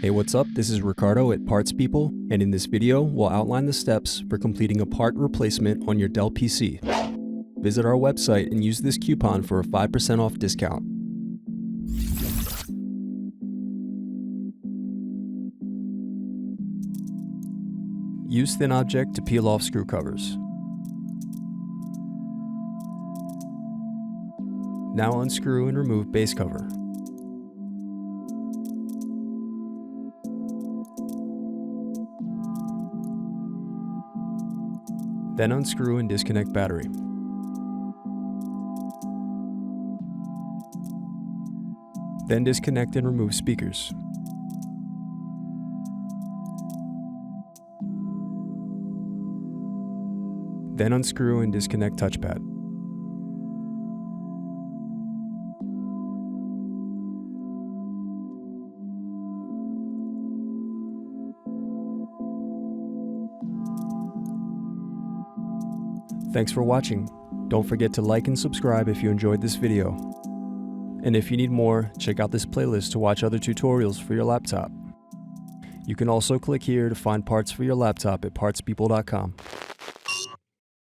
Hey, what's up? This is Ricardo at Parts People, and in this video, we'll outline the steps for completing a part replacement on your Dell PC. Visit our website and use this coupon for a 5% off discount. Use thin object to peel off screw covers. Now unscrew and remove base cover. Then unscrew and disconnect battery. Then disconnect and remove speakers. Then unscrew and disconnect touchpad. Thanks for watching. Don't forget to like and subscribe if you enjoyed this video. And if you need more, check out this playlist to watch other tutorials for your laptop. You can also click here to find parts for your laptop at partspeople.com.